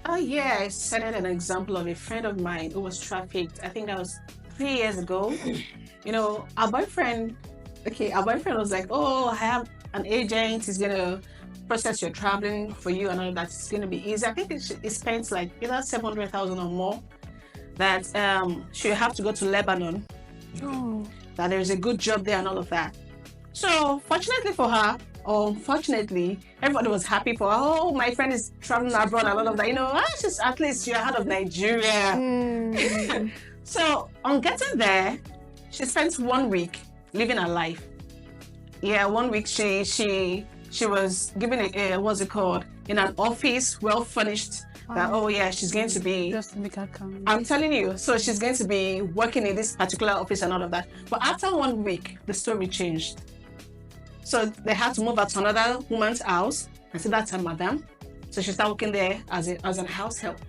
Oh yeah, I cited an example of a friend of mine who was trafficked. I think that was 3 years ago. Our boyfriend, okay, our boyfriend was like, "Oh, I have an agent. He's gonna process your traveling for you and all that. It's gonna be easy." I think it spends like either 700,000 or more. That she have to go to Lebanon. Oh. That there's a good job there and all of that. So fortunately for her, or unfortunately, everybody was happy for her. Oh, my friend is traveling abroad and all of that. She's at least you're out of Nigeria. So on getting there, she spent 1 week living her life. Yeah, 1 week she was given a what's it called, in an office, well furnished. That she's going to be, just to make her come. I'm telling you, so she's going to be working in this particular office and all of that. But after 1 week, the story changed. So they had to move her to another woman's house and say, "That's her madam." So she started working there as an house help.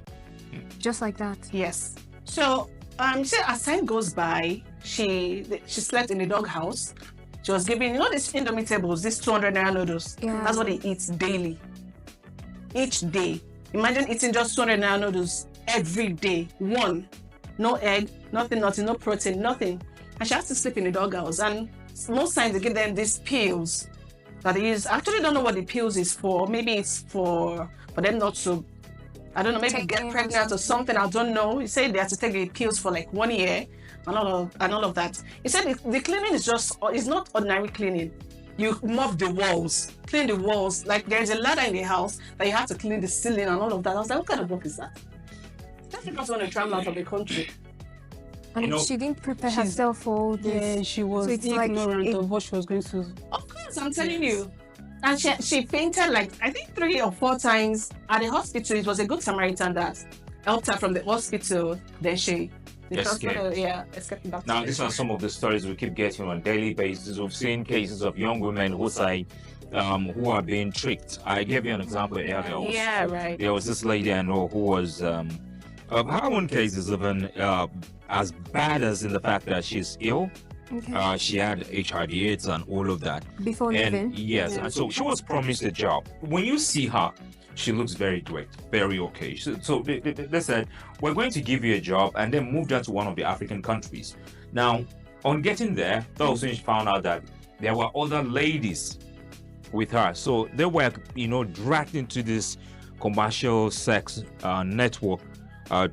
Just like that. Yes. So as time goes by, she slept in the doghouse. She was given, these Indomie tables, these 200 naira noodles. Yeah. That's what they eat daily. Each day. Imagine eating just 200 naira noodles every day. One. No egg, nothing, no protein, nothing. And she has to sleep in the doghouse. And most times they give them these pills that they use. I actually don't know what the pills is for. Maybe it's for them not to, I don't know, maybe get pregnant or something. I don't know. He said they have to take the pills for like 1 year and all of that. He said the cleaning is not ordinary cleaning. You mop the walls, clean the walls. Like there's a ladder in the house that you have to clean the ceiling and all of that. I was like, what kind of work is that? Just because want to travel out of the country. And she didn't prepare herself for all this. Yeah, she was So it's like ignorant of what she was going to. Of course, I'm telling you. And she fainted like, I think 3 or 4 times at the hospital. It was a good Samaritan that helped her from the hospital. Then she escaped back. Now, these are some of the stories we keep getting on a daily basis. We've seen cases of young women who say, who are being tricked. I gave you an example earlier. Yeah, right. There was this lady I know who was, her own case is even as bad as in the fact that she's ill. Okay. She had HIV/AIDS and all of that. Before leaving? Yes, and so she was promised a job. When you see her, she looks very great, very okay. So they said, "We're going to give you a job," and then moved her to one of the African countries. Now, on getting there, she found out that there were other ladies with her. So they were, dragged into this commercial sex network,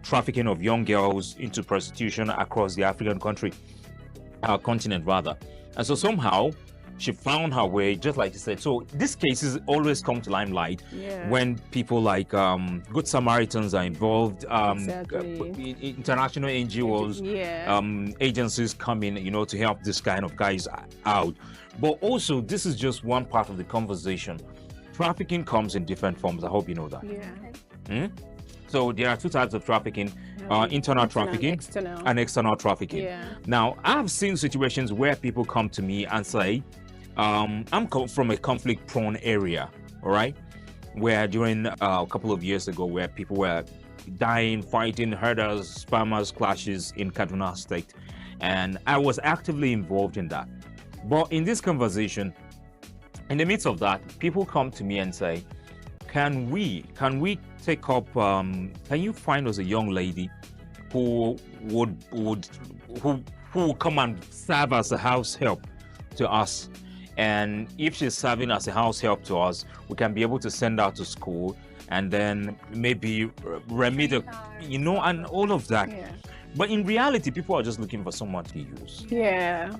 trafficking of young girls into prostitution across the African continent rather. And so somehow she found her way, just like you said. So these cases always come to limelight when people like Good Samaritans are involved, international NGOs, agencies come in, to help this kind of guys out. But also, this is just one part of the conversation. Trafficking comes in different forms. I hope you know that. Yeah. So there are 2 types of trafficking, internal trafficking and external trafficking. Yeah. Now, I've seen situations where people come to me and say, I'm from a conflict-prone area, all right? Where during a couple of years ago, where people were dying, fighting, herders, farmers clashes in Kaduna State. And I was actively involved in that. But in this conversation, in the midst of that, people come to me and say, can we take up, can you find us a young lady who would come and serve as a house help to us? And if she's serving as a house help to us, we can be able to send her to school and then maybe remedial, and all of that. Yeah. But in reality, people are just looking for someone to use. Yeah.